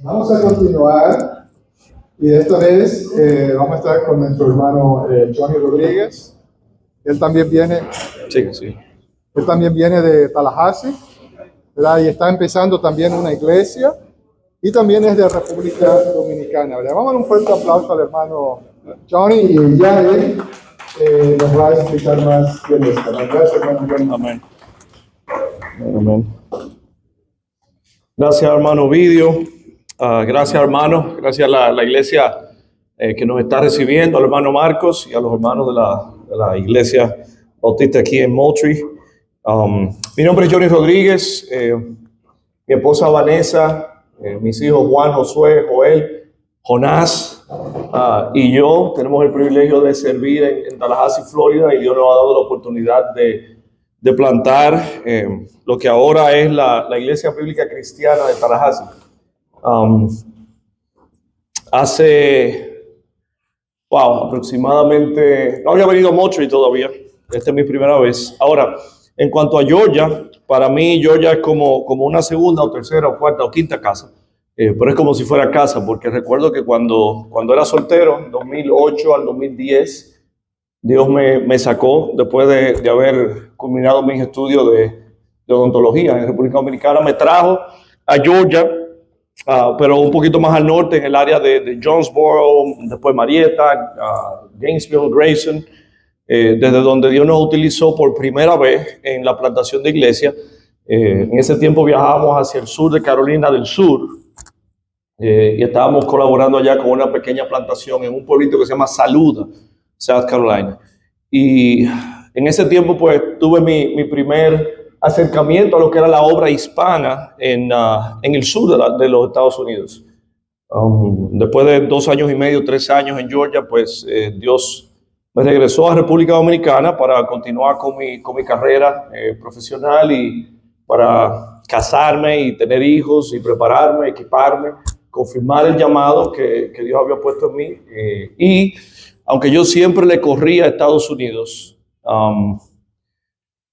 Vamos a continuar y esta vez vamos a estar con nuestro hermano Johnny Rodríguez. Él también viene, él también viene de Tallahassee, ¿verdad? Y está empezando también una iglesia y también es de República Dominicana, ¿verdad? Vamos a dar un fuerte aplauso al hermano Johnny y ya él nos va a explicar más de esto. Gracias, hermano Johnny. Amén. Amén. Gracias, hermano Ovidio. Gracias, hermano. Gracias a la iglesia que nos está recibiendo, al hermano Marcos y a los hermanos de la iglesia bautista aquí en Moultrie. Mi nombre es Johnny Rodríguez. Mi esposa Vanessa, mis hijos Juan, Josué, Joel, Jonás y yo tenemos el privilegio de servir en Tallahassee, Florida, y Dios nos ha dado la oportunidad de plantar lo que ahora es la Iglesia Bíblica Cristiana de Tallahassee. Hace aproximadamente, no había venido a Moultrie todavía, esta es mi primera vez. Ahora, en cuanto a Georgia, para mí Georgia es como una segunda o tercera o cuarta o quinta casa, pero es como si fuera casa, porque recuerdo que cuando era soltero, 2008 al 2010, Dios me sacó después de haber culminado mis estudios de odontología en República Dominicana, me trajo a Georgia, pero un poquito más al norte, en el área de Jonesboro, después Marietta, Gainesville, Grayson, desde donde Dios nos utilizó por primera vez en la plantación de iglesia. En ese tiempo viajábamos hacia el sur de Carolina del Sur y estábamos colaborando allá con una pequeña plantación en un pueblito que se llama Saluda, South Carolina. Y en ese tiempo pues tuve mi primer acercamiento a lo que era la obra hispana en el sur de los Estados Unidos. Después de 2 años y medio, 3 años en Georgia, pues Dios me regresó a República Dominicana para continuar con mi carrera profesional y para casarme y tener hijos y prepararme, equiparme, confirmar el llamado que Dios había puesto en mí. Y aunque yo siempre le corría a Estados Unidos,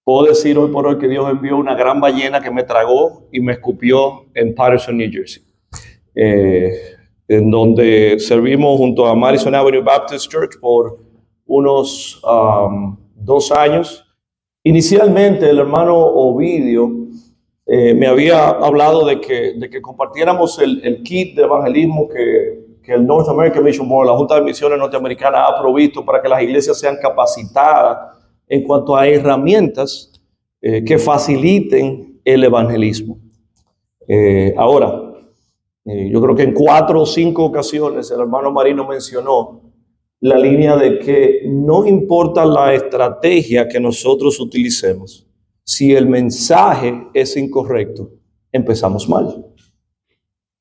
puedo decir hoy por hoy que Dios envió una gran ballena que me tragó y me escupió en Paterson, New Jersey, en donde servimos junto a Madison Avenue Baptist Church por unos 2 años. Inicialmente el hermano Ovidio me había hablado de que compartiéramos el kit de evangelismo que el North American Mission Board, la Junta de Misiones Norteamericana, ha provisto para que las iglesias sean capacitadas en cuanto a herramientas que faciliten el evangelismo. Ahora, yo creo que en 4 o 5 ocasiones el hermano Marino mencionó la línea de que no importa la estrategia que nosotros utilicemos, si el mensaje es incorrecto, empezamos mal,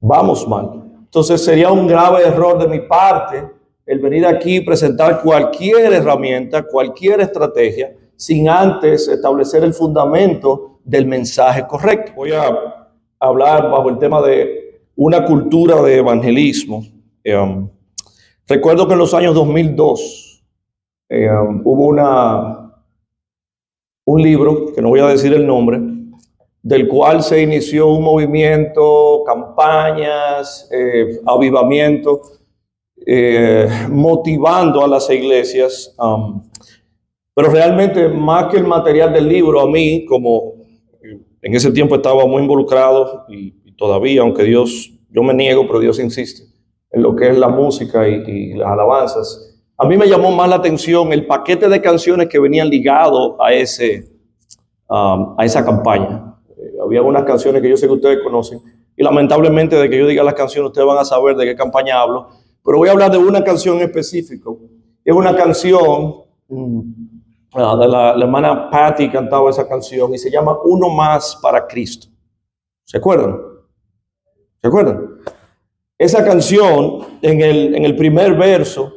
vamos mal. Entonces sería un grave error de mi parte el venir aquí y presentar cualquier herramienta, cualquier estrategia, sin antes establecer el fundamento del mensaje correcto. Voy a hablar bajo el tema de una cultura de evangelismo. Recuerdo que en los años 2002 hubo un libro, que no voy a decir el nombre, del cual se inició un movimiento, campañas, avivamiento, motivando a las iglesias. Pero realmente, más que el material del libro, a mí, como en ese tiempo estaba muy involucrado, y todavía, aunque yo me niego, pero Dios insiste, en lo que es la música y las alabanzas, a mí me llamó más la atención el paquete de canciones que venían ligados a esa campaña. Había unas canciones que yo sé que ustedes conocen, y lamentablemente de que yo diga las canciones ustedes van a saber de qué campaña hablo, pero voy a hablar de una canción en específico. Es una canción de la hermana Patty, cantaba esa canción, y se llama Uno Más para Cristo. ¿Se acuerdan? ¿Se acuerdan? Esa canción, en el primer verso,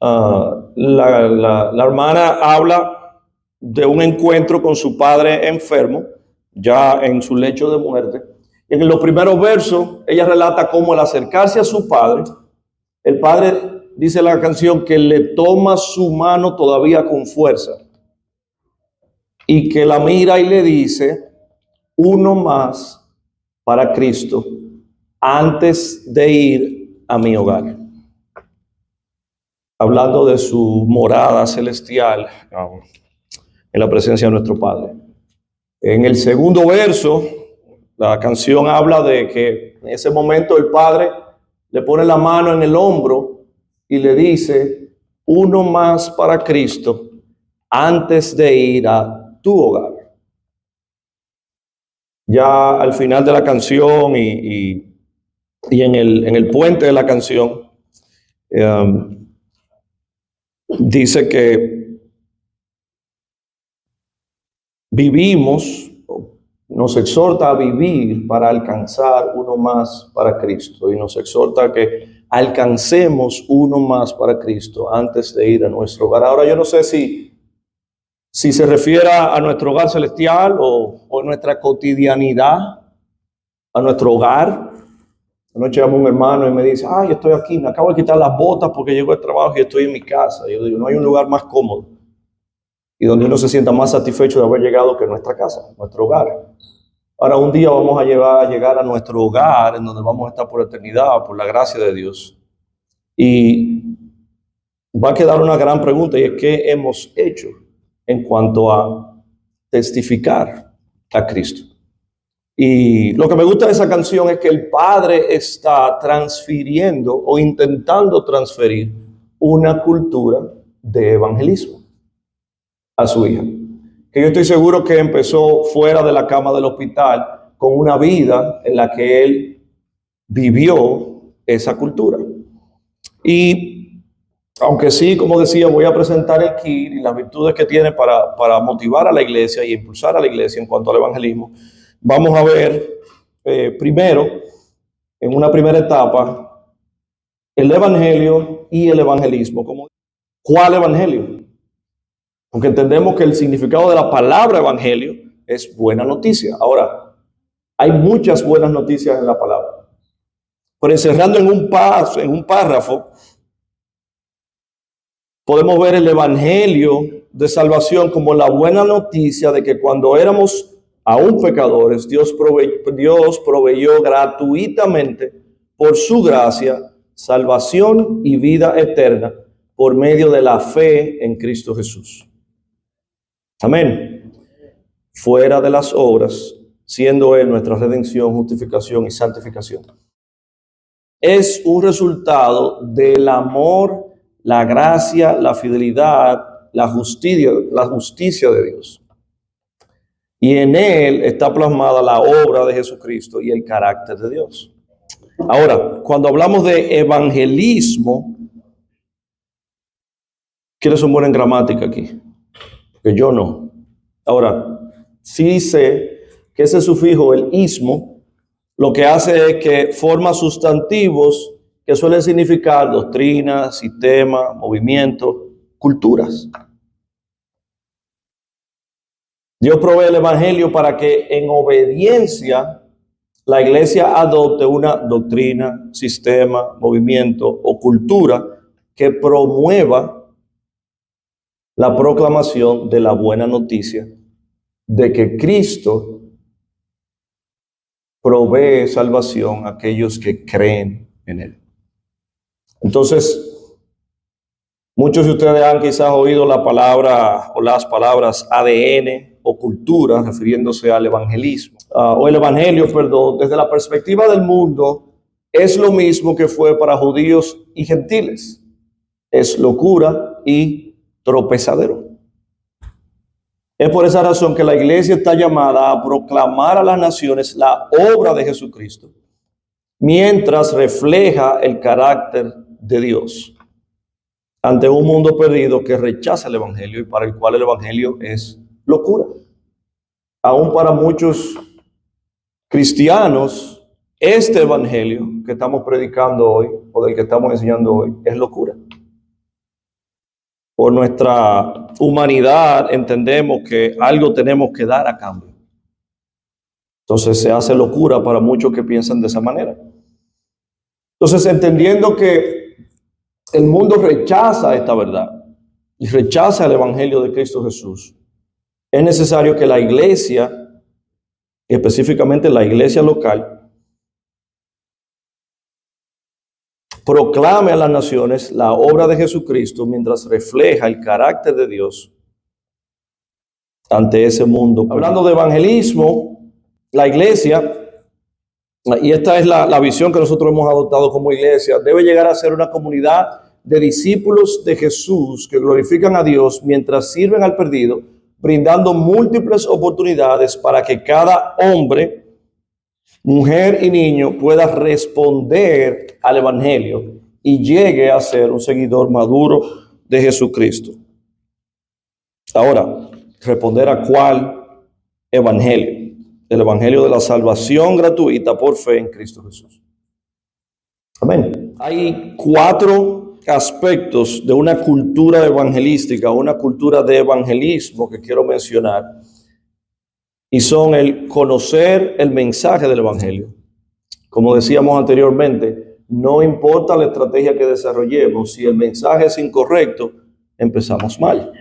la hermana habla de un encuentro con su padre enfermo, ya en su lecho de muerte. En los primeros versos, ella relata cómo al acercarse a su padre, el padre, dice la canción, que le toma su mano todavía con fuerza y que la mira y le dice: uno más para Cristo, antes de ir a mi hogar. Hablando de su morada celestial en la presencia de nuestro Padre. En el segundo verso, la canción habla de que en ese momento el Padre le pone la mano en el hombro y le dice: uno más para Cristo antes de ir a tu hogar. Ya al final de la canción y en el puente de la canción, dice que vivimos, nos exhorta a vivir para alcanzar uno más para Cristo, y nos exhorta a que alcancemos uno más para Cristo antes de ir a nuestro hogar. Ahora, yo no sé si se refiere a nuestro hogar celestial o nuestra cotidianidad, a nuestro hogar. Anoche llamó un hermano y me dice: ay, estoy aquí, me acabo de quitar las botas porque llego al trabajo y estoy en mi casa. Y yo digo: no hay un lugar más cómodo y donde uno se sienta más satisfecho de haber llegado que nuestra casa, nuestro hogar. Ahora, un día vamos a llegar a nuestro hogar, en donde vamos a estar por eternidad, por la gracia de Dios. Y va a quedar una gran pregunta, y es: ¿qué hemos hecho en cuanto a testificar a Cristo? Y lo que me gusta de esa canción es que el Padre está transfiriendo o intentando transferir una cultura de evangelismo a su hija, que yo estoy seguro que empezó fuera de la cama del hospital, con una vida en la que él vivió esa cultura. Y aunque sí, como decía, voy a presentar el kit y las virtudes que tiene para motivar a la iglesia y impulsar a la iglesia en cuanto al evangelismo, vamos a ver primero, en una primera etapa, el evangelio y el evangelismo. ¿Cuál evangelio? Porque entendemos que el significado de la palabra evangelio es buena noticia. Ahora, hay muchas buenas noticias en la palabra, pero encerrando en un párrafo, podemos ver el evangelio de salvación como la buena noticia de que cuando éramos aún pecadores, Dios proveyó gratuitamente, por su gracia, salvación y vida eterna por medio de la fe en Cristo Jesús. Amén. Fuera de las obras, siendo Él nuestra redención, justificación y santificación. Es un resultado del amor, la gracia, la fidelidad, la justicia de Dios. Y en Él está plasmada la obra de Jesucristo y el carácter de Dios. Ahora, cuando hablamos de evangelismo, ¿quiénes son buenos en gramática aquí? Porque yo no. Ahora, sí sé que ese sufijo, el ismo, lo que hace es que forma sustantivos que suelen significar doctrina, sistema, movimiento, culturas. Dios provee el evangelio para que en obediencia la iglesia adopte una doctrina, sistema, movimiento o cultura que promueva la proclamación de la buena noticia de que Cristo provee salvación a aquellos que creen en Él. Entonces, muchos de ustedes han quizás oído la palabra o las palabras ADN o cultura, refiriéndose al evangelismo, o el evangelio, perdón, desde la perspectiva del mundo, es lo mismo que fue para judíos y gentiles. Es locura y tropezadero. Es por esa razón que la iglesia está llamada a proclamar a las naciones la obra de Jesucristo, mientras refleja el carácter de Dios ante un mundo perdido que rechaza el evangelio y para el cual el evangelio es locura. Aún para muchos cristianos, este evangelio que estamos predicando hoy o del que estamos enseñando hoy es locura. Por nuestra humanidad entendemos que algo tenemos que dar a cambio. Entonces se hace locura para muchos que piensan de esa manera. Entonces, entendiendo que el mundo rechaza esta verdad y rechaza el evangelio de Cristo Jesús, es necesario que la iglesia, específicamente la iglesia local, proclame a las naciones la obra de Jesucristo mientras refleja el carácter de Dios ante ese mundo. Hablando de evangelismo, la iglesia, y esta es la visión que nosotros hemos adoptado como iglesia, debe llegar a ser una comunidad de discípulos de Jesús que glorifican a Dios mientras sirven al perdido, brindando múltiples oportunidades para que cada hombre, mujer y niño pueda responder al evangelio y llegue a ser un seguidor maduro de Jesucristo. Ahora, responder a cuál evangelio. El evangelio de la salvación gratuita por fe en Cristo Jesús. Amén. Hay 4 aspectos de una cultura evangelística, una cultura de evangelismo que quiero mencionar. Y son el conocer el mensaje del evangelio. Como decíamos anteriormente, no importa la estrategia que desarrollemos, si el mensaje es incorrecto, empezamos mal.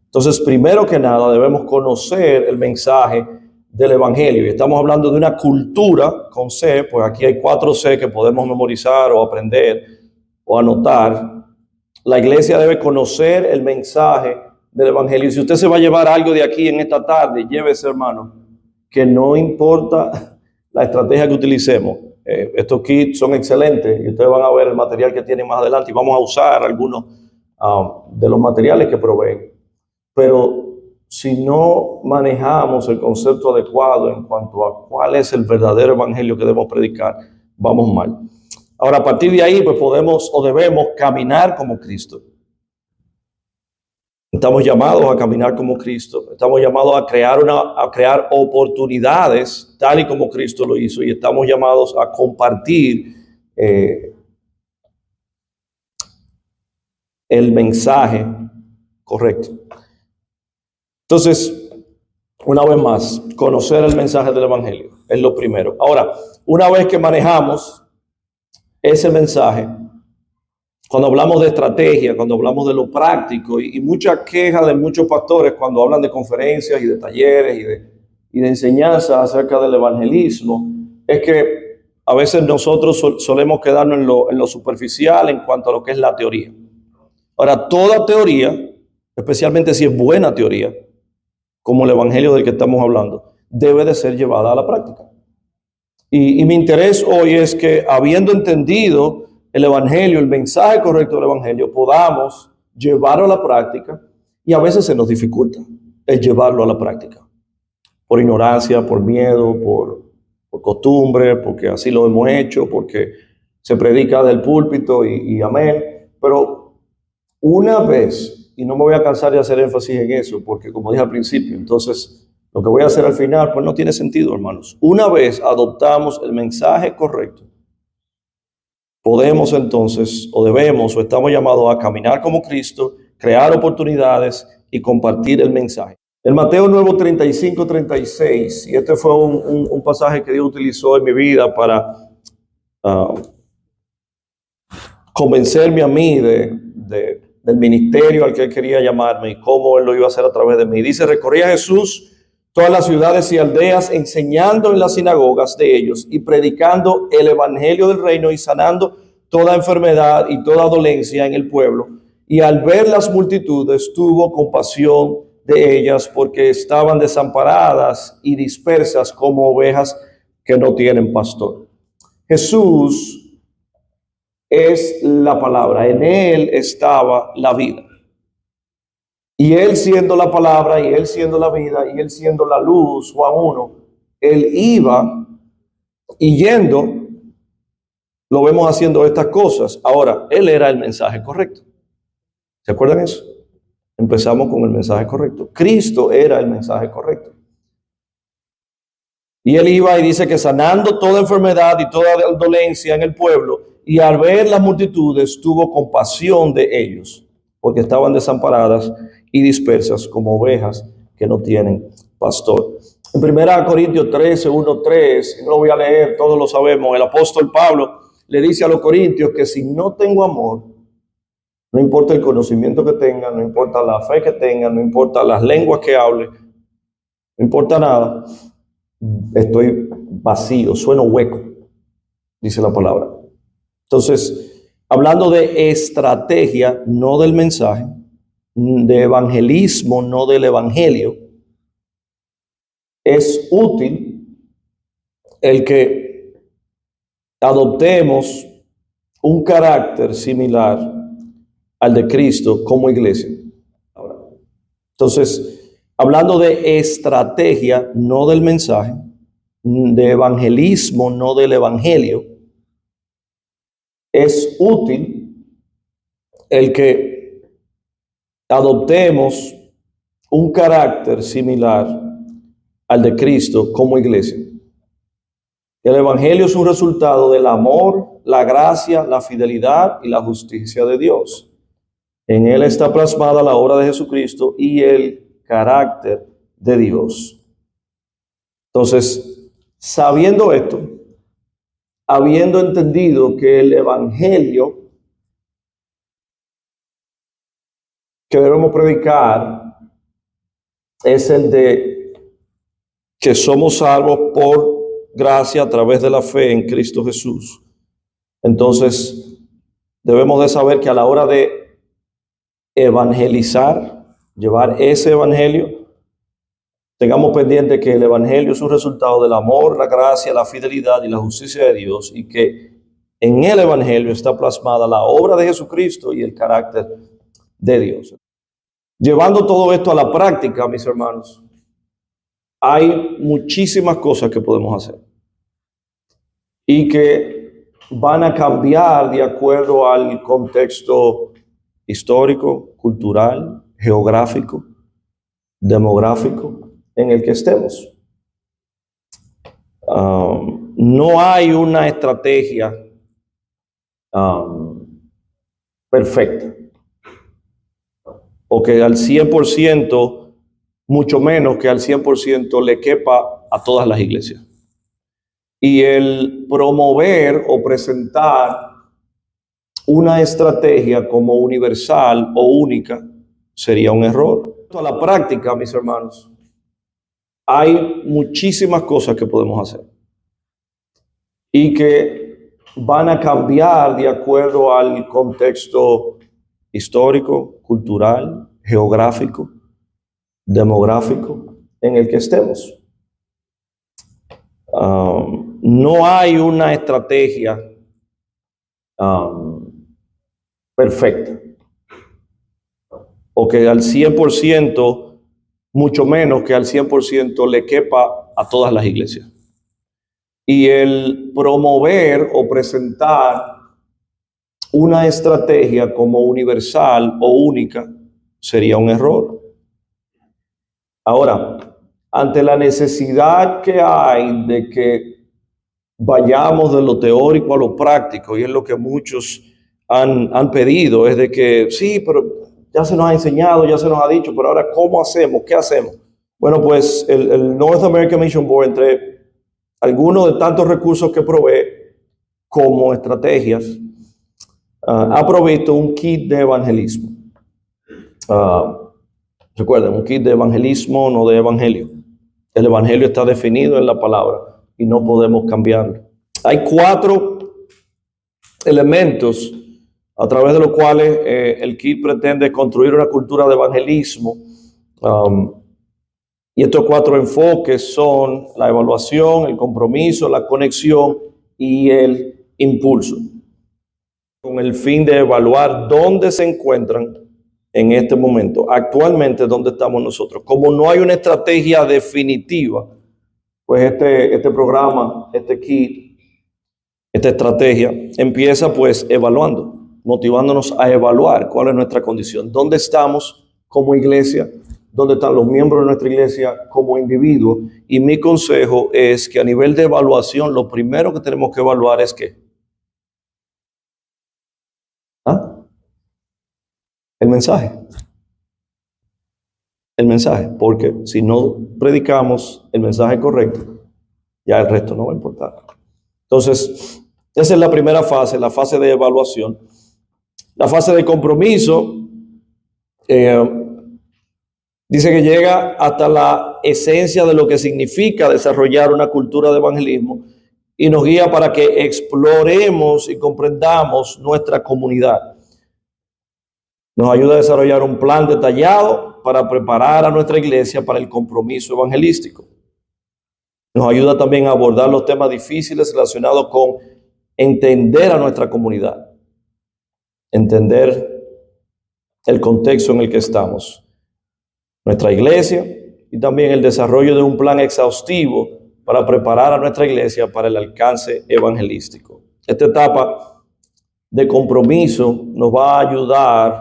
Entonces, primero que nada, debemos conocer el mensaje del evangelio. Y estamos hablando de una cultura con C, pues aquí hay 4 C que podemos memorizar o aprender o anotar. La iglesia debe conocer el mensaje del evangelio. Y si usted se va a llevar algo de aquí en esta tarde, llévese, hermano, que no importa la estrategia que utilicemos. Estos kits son excelentes y ustedes van a ver el material que tienen más adelante y vamos a usar algunos de los materiales que proveen. Pero si no manejamos el concepto adecuado en cuanto a cuál es el verdadero evangelio que debemos predicar, vamos mal. Ahora, a partir de ahí, pues podemos o debemos caminar como Cristo. Estamos llamados a caminar como Cristo. Estamos llamados a crear oportunidades, tal y como Cristo lo hizo. Y estamos llamados a compartir el mensaje correcto. Entonces, una vez más, conocer el mensaje del evangelio es lo primero. Ahora, una vez que manejamos ese mensaje, cuando hablamos de estrategia, cuando hablamos de lo práctico, y mucha queja de muchos pastores cuando hablan de conferencias y de talleres y de enseñanzas acerca del evangelismo, es que a veces nosotros solemos quedarnos en lo superficial en cuanto a lo que es la teoría. Ahora, toda teoría, especialmente si es buena teoría, como el evangelio del que estamos hablando, debe de ser llevada a la práctica. Y mi interés hoy es que, habiendo entendido el evangelio, el mensaje correcto del evangelio, podamos llevarlo a la práctica, y a veces se nos dificulta el llevarlo a la práctica. Por ignorancia, por miedo, por costumbre, porque así lo hemos hecho, porque se predica del púlpito y amén. Pero una vez, y no me voy a cansar de hacer énfasis en eso, porque como dije al principio, entonces lo que voy a hacer al final, pues no tiene sentido, hermanos. Una vez adoptamos el mensaje correcto, podemos entonces, o debemos, o estamos llamados a caminar como Cristo, crear oportunidades y compartir el mensaje. En Mateo 9:35-36, y este fue un pasaje que Dios utilizó en mi vida para convencerme a mí del ministerio al que Él quería llamarme y cómo Él lo iba a hacer a través de mí. Dice: recorría Jesús todas las ciudades y aldeas, enseñando en las sinagogas de ellos y predicando el evangelio del reino y sanando toda enfermedad y toda dolencia en el pueblo. Y al ver las multitudes, tuvo compasión de ellas, porque estaban desamparadas y dispersas como ovejas que no tienen pastor. Jesús es la palabra, en Él estaba la vida. Y Él siendo la palabra, y Él siendo la vida, y Él siendo la luz, Juan 1, Él iba y yendo, lo vemos haciendo estas cosas. Ahora, Él era el mensaje correcto. ¿Se acuerdan eso? Empezamos con el mensaje correcto. Cristo era el mensaje correcto. Y Él iba y dice que sanando toda enfermedad y toda dolencia en el pueblo, y al ver las multitudes tuvo compasión de ellos, porque estaban desamparadas y dispersas como ovejas que no tienen pastor. En 1 Corintios 13:1-3, no lo voy a leer, todos lo sabemos, el apóstol Pablo le dice a los corintios que si no tengo amor, no importa el conocimiento que tengan, no importa la fe que tengan, no importa las lenguas que hable, no importa nada, estoy vacío, sueno hueco, dice la palabra. Entonces, hablando de estrategia, no del mensaje, de evangelismo, no del evangelio, es útil el que adoptemos un carácter similar al de Cristo como iglesia. Entonces, hablando de estrategia, no del mensaje, de evangelismo, no del evangelio, es útil el que adoptemos un carácter similar al de Cristo como iglesia. El evangelio es un resultado del amor, la gracia, la fidelidad y la justicia de Dios. En él está plasmada la obra de Jesucristo y el carácter de Dios. Entonces, sabiendo esto, habiendo entendido que el evangelio que debemos predicar es el de que somos salvos por gracia a través de la fe en Cristo Jesús. Entonces, debemos de saber que a la hora de evangelizar, llevar ese evangelio, tengamos pendiente que el evangelio es un resultado del amor, la gracia, la fidelidad y la justicia de Dios, y que en el evangelio está plasmada la obra de Jesucristo y el carácter de Dios. Llevando todo esto a la práctica, mis hermanos, hay muchísimas cosas que podemos hacer y que van a cambiar de acuerdo al contexto histórico, cultural, geográfico, demográfico en el que estemos. No hay una estrategia perfecta o que al 100%, mucho menos que al 100% le quepa a todas las iglesias. Y el promover o presentar una estrategia como universal o única sería un error. A la práctica, mis hermanos, hay muchísimas cosas que podemos hacer y que van a cambiar de acuerdo al contexto histórico, cultural, geográfico, demográfico en el que estemos. No hay una estrategia perfecta o que al 100%, mucho menos que al 100% le quepa a todas las iglesias. Y el promover o presentar una estrategia como universal o única sería un error. Ahora, ante la necesidad que hay de que vayamos de lo teórico a lo práctico, y es lo que muchos han pedido, es de que sí, pero ya se nos ha enseñado, ya se nos ha dicho, pero ahora ¿cómo hacemos? ¿Qué hacemos? Bueno, pues el North American Mission Board, entre algunos de tantos recursos que provee como estrategias, ha provisto un kit de evangelismo. Recuerden, un kit de evangelismo, no de evangelio. El evangelio está definido en la palabra y no podemos cambiarlo. Hay 4 elementos a través de los cuales el kit pretende construir una cultura de evangelismo. Y estos 4 enfoques son la evaluación, el compromiso, la conexión y el impulso, con el fin de evaluar dónde se encuentran en este momento, actualmente dónde estamos nosotros. Como no hay una estrategia definitiva, pues este programa, este kit, esta estrategia empieza pues evaluando, motivándonos a evaluar cuál es nuestra condición, dónde estamos como iglesia, dónde están los miembros de nuestra iglesia como individuos. Y mi consejo es que a nivel de evaluación, lo primero que tenemos que evaluar es ¿qué? El mensaje. El mensaje, porque si no predicamos el mensaje correcto, ya el resto no va a importar. Entonces, esa es la primera fase, la fase de evaluación. La fase de compromiso dice que llega hasta la esencia de lo que significa desarrollar una cultura de evangelismo y nos guía para que exploremos y comprendamos nuestra comunidad. Nos ayuda a desarrollar un plan detallado para preparar a nuestra iglesia para el compromiso evangelístico. Nos ayuda también a abordar los temas difíciles relacionados con entender a nuestra comunidad, entender el contexto en el que estamos, nuestra iglesia, y también el desarrollo de un plan exhaustivo para preparar a nuestra iglesia para el alcance evangelístico. Esta etapa de compromiso nos va a ayudar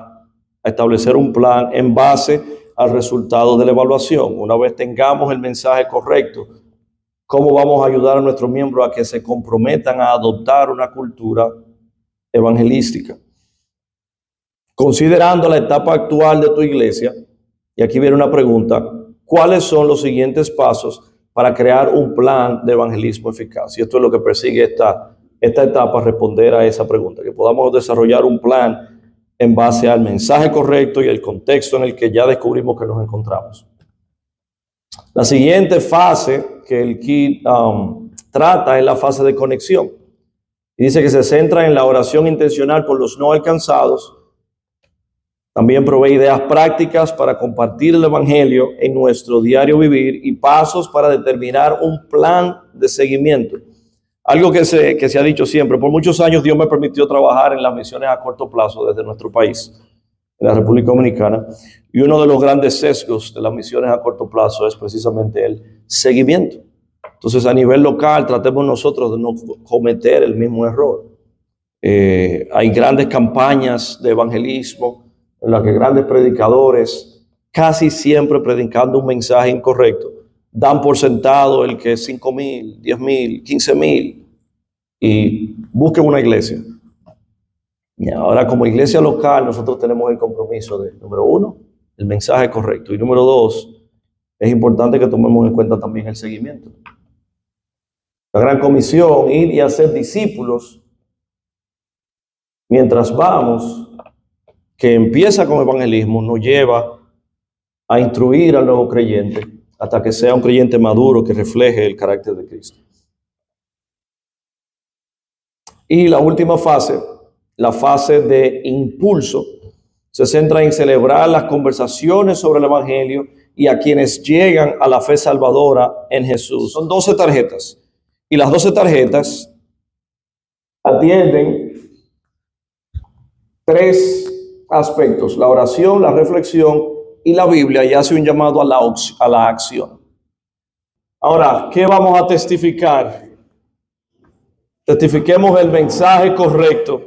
a establecer un plan en base al resultado de la evaluación. Una vez tengamos el mensaje correcto, ¿cómo vamos a ayudar a nuestros miembros a que se comprometan a adoptar una cultura evangelística? Considerando la etapa actual de tu iglesia, y aquí viene una pregunta, ¿cuáles son los siguientes pasos para crear un plan de evangelismo eficaz? Y esto es lo que persigue esta etapa, responder a esa pregunta, que podamos desarrollar un plan en base al mensaje correcto y el contexto en el que ya descubrimos que nos encontramos. La siguiente fase que el kit trata es la fase de conexión. Y dice que se centra en la oración intencional por los no alcanzados. También provee ideas prácticas para compartir el evangelio en nuestro diario vivir y pasos para determinar un plan de seguimiento. Algo que se ha dicho siempre, por muchos años Dios me permitió trabajar en las misiones a corto plazo desde nuestro país, en la República Dominicana, y uno de los grandes sesgos de las misiones a corto plazo es precisamente el seguimiento. Entonces, a nivel local, tratemos nosotros de no cometer el mismo error. Hay grandes campañas de evangelismo en las que grandes predicadores, casi siempre predicando un mensaje incorrecto, dan por sentado el que 5,000, 10,000, 15,000 y busquen una iglesia. Y ahora, como iglesia local, nosotros tenemos el compromiso de, número 1, el mensaje correcto, y número 2, es importante que tomemos en cuenta también el seguimiento. La gran comisión, ir y hacer discípulos, mientras vamos, que empieza con evangelismo, nos lleva a instruir al nuevo creyente hasta que sea un creyente maduro que refleje el carácter de Cristo. Y la última fase, la fase de impulso, se centra en celebrar las conversaciones sobre el evangelio y a quienes llegan a la fe salvadora en Jesús. Son 12 tarjetas y las 12 tarjetas atienden 3 aspectos: la oración, la reflexión y la Biblia, y hace un llamado a la acción. Ahora, ¿qué vamos a testificar? Testifiquemos el mensaje correcto